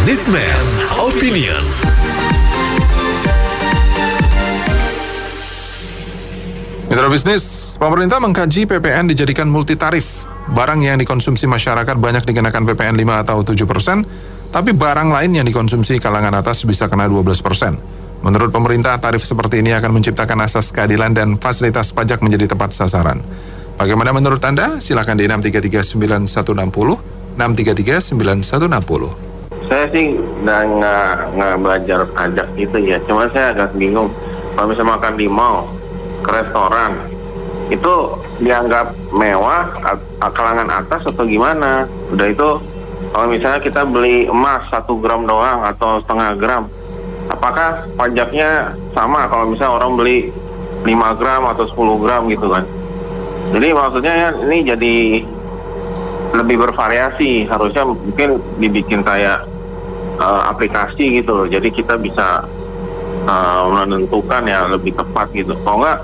Nisman Opinion. Mitra bisnis, pemerintah mengkaji PPN dijadikan multitarif. Barang yang dikonsumsi masyarakat banyak dikenakan PPN 5 atau 7%, tapi barang lain yang dikonsumsi kalangan atas bisa kena 12%. Menurut pemerintah, tarif seperti ini akan menciptakan asas keadilan dan fasilitas pajak menjadi tepat sasaran. Bagaimana menurut Anda? Silakan di 6339160, 6339160. Saya sih nggak belajar pajak itu ya, cuma saya agak bingung. Kalau misalnya makan di mall, ke restoran, itu dianggap mewah kalangan atas atau gimana? Udah itu, kalau misalnya kita beli emas 1 gram doang atau setengah gram, apakah pajaknya sama kalau misalnya orang beli 5 gram atau 10 gram gitu kan? Jadi maksudnya ya, ini jadi lebih bervariasi. Harusnya mungkin dibikin kayak aplikasi gitu, jadi kita bisa menentukan ya lebih tepat gitu. Kalau enggak,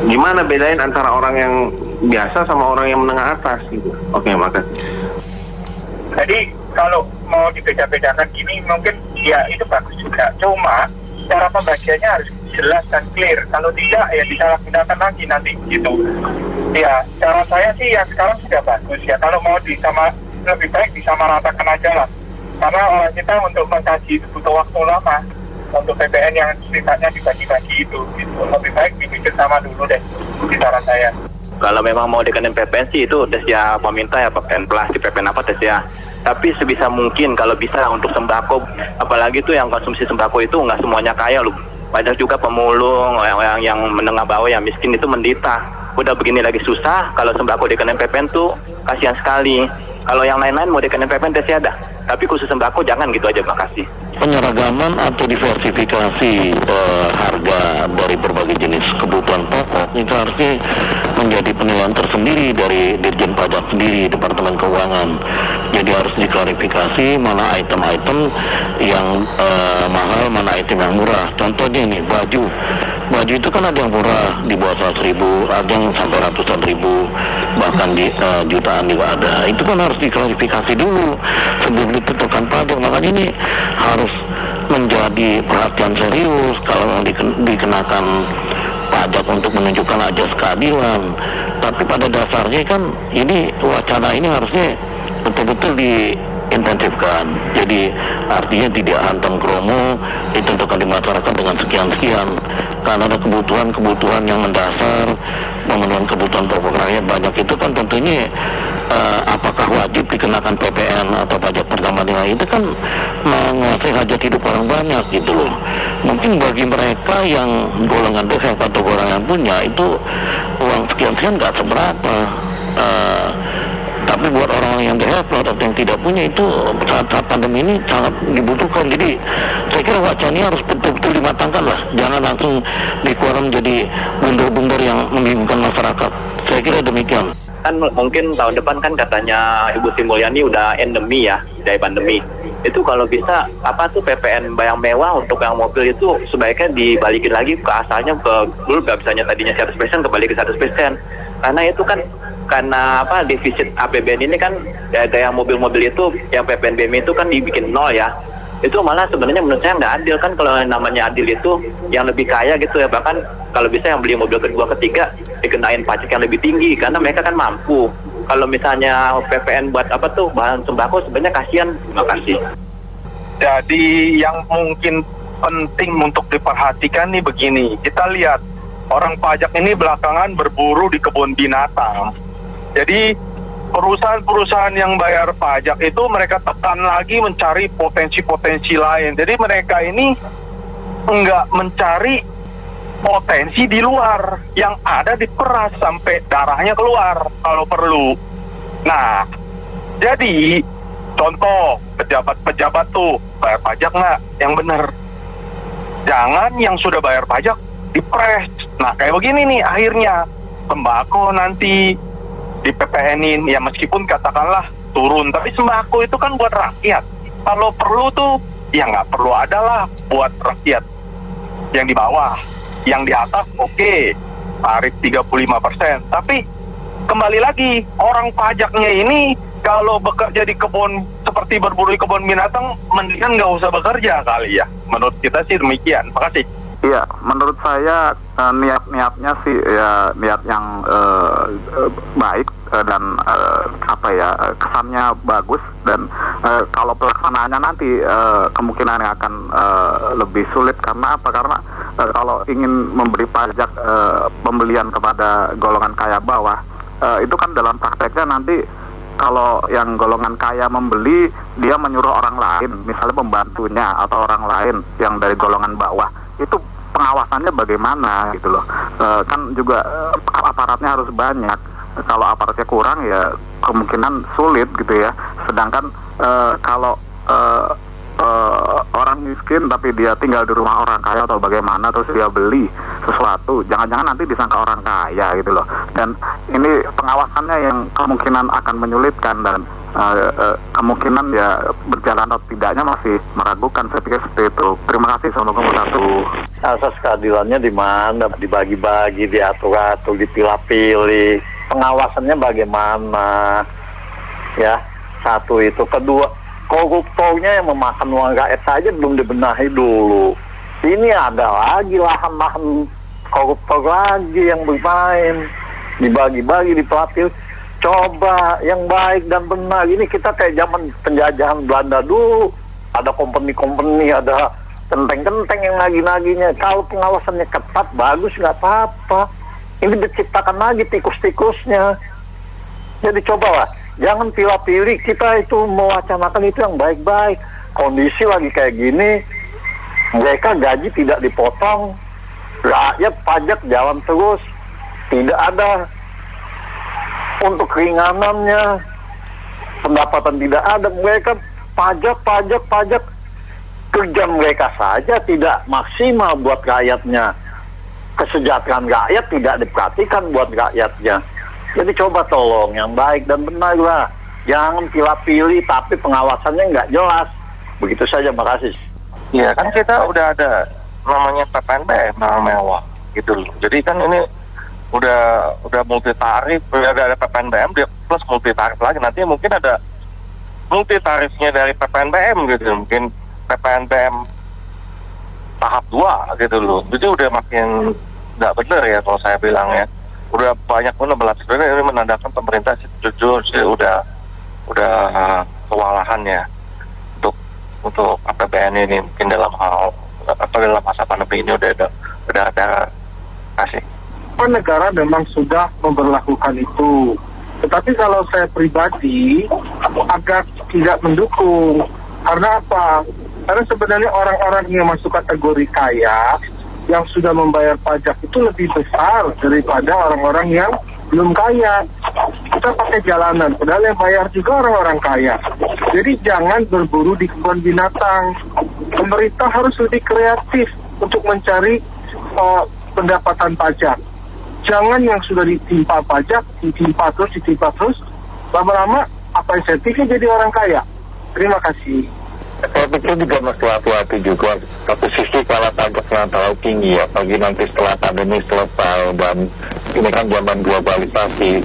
gimana bedain antara orang yang biasa sama orang yang menengah atas gitu. Oke, makasih. Jadi kalau mau dibeda-bedakan gini mungkin ya itu bagus juga. Cuma cara pembagiannya harus jelas dan clear. Kalau tidak ya disalahgunakan lagi nanti gitu. Ya cara saya sih yang sekarang sudah bagus ya. Kalau mau lebih baik disamaratakan aja lah. Karena kita untuk mengkaji itu butuh waktu lama. Untuk PPN yang sifatnya dibagi-bagi itu gitu. Lebih baik dibikin sama dulu deh di saran saya. Kalau memang mau dikenain PPN sih itu udah ya pemerintah ya, PPN plastik, PPN apa tes ya. Tapi sebisa mungkin kalau bisa untuk sembako, apalagi tuh yang konsumsi sembako itu nggak semuanya kaya loh. Banyak juga pemulung, yang menengah bawah, yang miskin itu menderita. Udah begini lagi susah, kalau sembako dikenain PPN tuh kasihan sekali. Kalau yang lain-lain mau dikenain PPN tes ya ada. Tapi khusus sembako jangan gitu aja, makasih. Penyeragaman atau diversifikasi harga dari berbagai jenis kebutuhan pokok itu harusnya menjadi penilaian tersendiri dari Dirjen Pajak sendiri, Departemen Keuangan. Jadi harus diklarifikasi mana item-item yang mahal, mana item yang murah. Contohnya ini baju itu kan ada yang murah di bawah 100.000, ada yang sampai ratusan ribu, bahkan di jutaan juga ada. Itu kan harus diklarifikasi dulu sebelum ditentukan pajak. Makanya ini harus menjadi perhatian serius kalau yang dikenakan pajak untuk menunjukkan ajas keadilan. Tapi pada dasarnya kan ini wacana ini harusnya betul-betul diintensifkan. Jadi artinya tidak hantam kromo, ditentukan di masyarakat dengan sekian-sekian. Karena ada kebutuhan yang mendasar, memenuhi kebutuhan pokok rakyat banyak itu kan tentunya apakah wajib dikenakan PPN atau pajak pertambahan nilai itu kan menguasai hajat hidup orang banyak gitu loh. Mungkin bagi mereka yang golongan default atau golongan yang punya itu uang sekian-sekian nggak seberapa. Tapi buat orang yang default atau yang tidak punya itu saat pandemi ini sangat dibutuhkan. Jadi saya kira wacananya harus betul-betul dimatangkan lah. Jangan langsung dikeluarkan menjadi bundar-bundar yang membingungkan masyarakat. Saya kira demikian. Kan mungkin tahun depan kan katanya Ibu Sri Mulyani udah endemi ya, dari pandemi. Itu kalau bisa apa tuh PPN yang mewah untuk yang mobil itu sebaiknya dibalikin lagi ke asalnya, ke dulu nggak bisanya tadinya 100% kembali ke 100%. Karena itu kan karena defisit APBN ini kan yang mobil-mobil itu yang PPNBM itu kan dibikin nol ya. Itu malah sebenarnya menurut saya nggak adil kan. Kalau yang namanya adil itu yang lebih kaya gitu ya, bahkan kalau bisa yang beli mobil kedua ketiga dikenain pajak yang lebih tinggi karena mereka kan mampu. Kalau misalnya PPN buat bahan sembako sebenarnya kasihan. Terima kasih. Jadi yang mungkin penting untuk diperhatikan nih begini, kita lihat orang pajak ini belakangan berburu di kebun binatang. Jadi perusahaan-perusahaan yang bayar pajak itu mereka tekan lagi mencari potensi-potensi lain. Jadi mereka ini enggak mencari potensi di luar, yang ada diperas sampai darahnya keluar kalau perlu. Nah, jadi contoh pejabat-pejabat tuh bayar pajak nggak yang benar. Jangan yang sudah bayar pajak dipres. Nah kayak begini nih akhirnya sembako nanti di PPN-in ya, meskipun katakanlah turun, tapi sembako itu kan buat rakyat. Kalau perlu tuh ya nggak perlu adalah buat rakyat yang di bawah. Yang di atas oke, tarif 35%. Tapi kembali lagi orang pajaknya ini kalau bekerja di kebun seperti berburu di kebun binatang, mendingan nggak usah bekerja kali ya. Menurut kita sih demikian. Terima kasih. Iya, menurut saya niat-niatnya sih ya niat yang baik dan kesannya bagus, dan kalau pelaksanaannya nanti kemungkinan akan lebih sulit. Karena apa? Karena kalau ingin memberi pajak pembelian kepada golongan kaya bawah, itu kan dalam prakteknya nanti kalau yang golongan kaya membeli, dia menyuruh orang lain, misalnya pembantunya atau orang lain yang dari golongan bawah, itu pengawasannya bagaimana gitu loh. Kan juga aparatnya harus banyak. Kalau aparatnya kurang ya kemungkinan sulit gitu ya. Sedangkan kalau orang miskin tapi dia tinggal di rumah orang kaya atau bagaimana, terus dia beli sesuatu, jangan-jangan nanti disangka orang kaya gitu loh. Dan ini pengawasannya yang kemungkinan akan menyulitkan, dan kemungkinan ya berjalan atau tidaknya masih meragukan. Saya pikir seperti itu. Terima kasih. Assalamualaikum warahmatullahi wabarakatuh. Asas keadilannya di mana? Dibagi-bagi, diatur-atur, dipilah-pilih. Pengawasannya bagaimana? Ya, satu itu. Kedua, koruptornya yang memakan uang rakyat saja belum dibenahi dulu. Ini ada lagi lahan-lahan koruptor lagi yang bermain. Dibagi-bagi, dipelapil. Coba yang baik dan benar. Ini kita kayak zaman penjajahan Belanda dulu. Ada company-company, ada kenteng-kenteng yang nagih-nagihnya. Kalau pengawasannya ketat, bagus, nggak apa-apa. Ini diciptakan lagi tikus-tikusnya. Jadi cobalah, jangan pilih-pilih. Kita itu mewacanakan itu yang baik-baik. Kondisi lagi kayak gini, mereka gaji tidak dipotong, rakyat pajak jalan terus, tidak ada untuk keringanannya, pendapatan tidak ada. Mereka pajak, kerja mereka saja tidak maksimal buat rakyatnya. Kesejahteraan rakyat tidak diperhatikan buat rakyatnya. Jadi coba tolong yang baik dan benar lah. Jangan pilih-pilih tapi pengawasannya nggak jelas. Begitu saja, makasih. Iya, kan kita udah ada namanya PPNBM mewah gitu loh. Jadi kan ini udah multi tarif, udah ada PPNBM dia plus multi tarif lagi. Nanti mungkin ada multi tarifnya dari PPNBM gitu. Mungkin PPNBM tahap 2 gitu loh. Jadi udah makin nggak bener ya kalau saya bilang ya. Udah banyak pun berlatih. Ini menandakan pemerintah jujur sih udah kewalahan ya untuk APBN ini. Mungkin dalam masa pandemi ini udah ada kasih. Negara memang sudah memberlakukan itu. Tetapi kalau saya pribadi agak tidak mendukung. Karena apa? Karena sebenarnya orang-orang yang masuk kategori kaya yang sudah membayar pajak itu lebih besar daripada orang-orang yang belum kaya. Kita pakai jalanan, padahal yang bayar juga orang-orang kaya. Jadi jangan berburu di kebun binatang. Pemerintah harus lebih kreatif untuk mencari pendapatan pajak. Jangan yang sudah ditimpa pajak, ditimpa terus, lama-lama apa insentifnya jadi orang kaya. Terima kasih. Saya pikir juga mesti hati-hati juga. Satu sisi kalau pajaknya terlalu tinggi ya, apalagi nanti setelah pandemi selesai dan ini kan zaman globalisasi,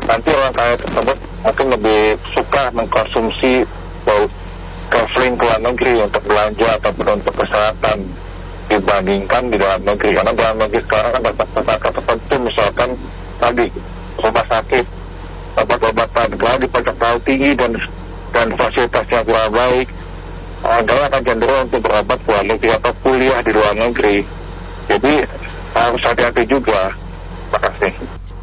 nanti orang kaya tersebut mungkin lebih suka mengkonsumsi traveling ke luar negeri untuk belanja ataupun untuk kesehatan dibandingkan di dalam negeri. Karena dalam negeri sekarang kan masyarakat tertentu, misalkan tadi rumah sakit, obat-obatan di pajak terlalu tinggi dan fasilitasnya kurang baik. Orang akan cenderung untuk berobat ke luar negeri atau kuliah di luar negeri. Jadi harus hati-hati juga. Terima kasih.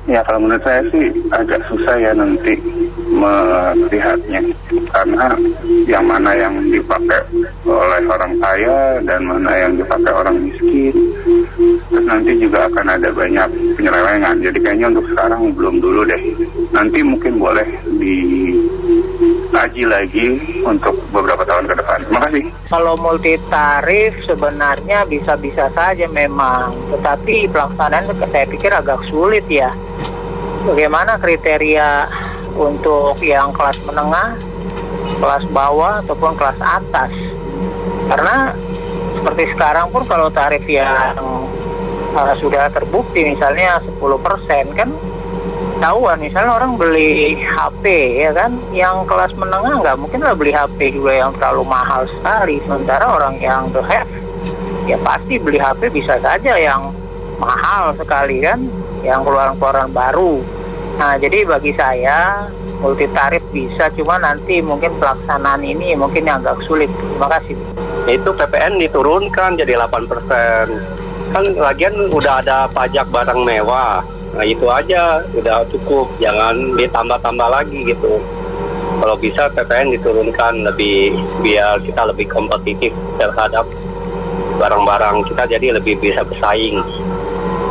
Ya, kalau menurut saya sih agak susah ya nanti melihatnya. Karena yang mana yang dipakai oleh orang kaya dan mana yang dipakai orang miskin. Terus nanti juga akan ada banyak penyelewengan. Jadi kayaknya untuk sekarang belum dulu deh. Nanti mungkin boleh dikaji lagi untuk beberapa tahun ke depan. Terima kasih. Kalau multi tarif sebenarnya bisa-bisa saja memang. Tetapi pelaksanaan saya pikir agak sulit ya. Bagaimana kriteria untuk yang kelas menengah, kelas bawah, ataupun kelas atas? Karena seperti sekarang pun kalau tarif yang sudah terbukti misalnya 10% kan ketahuan. Misalnya orang beli HP ya kan, yang kelas menengah nggak mungkin lah beli HP juga yang terlalu mahal sekali. Sementara orang yang the have ya pasti beli HP bisa saja yang mahal sekali kan, yang keluaran-keluaran baru. Nah jadi bagi saya multi tarif bisa, cuma nanti mungkin pelaksanaan ini mungkin yang agak sulit. Terima kasih. Itu PPN diturunkan jadi 8%. Kan lagian udah ada pajak barang mewah. Nah itu aja udah cukup, jangan ditambah-tambah lagi gitu. Kalau bisa PPN diturunkan lebih, biar kita lebih kompetitif terhadap barang-barang kita, jadi lebih bisa bersaing.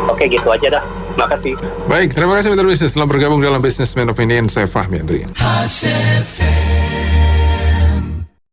Oke gitu aja dah. Makasih. Baik, terima kasih Mitra Bisnis telah bergabung dalam Businessman Opinion. Saya Fahmi Andrian.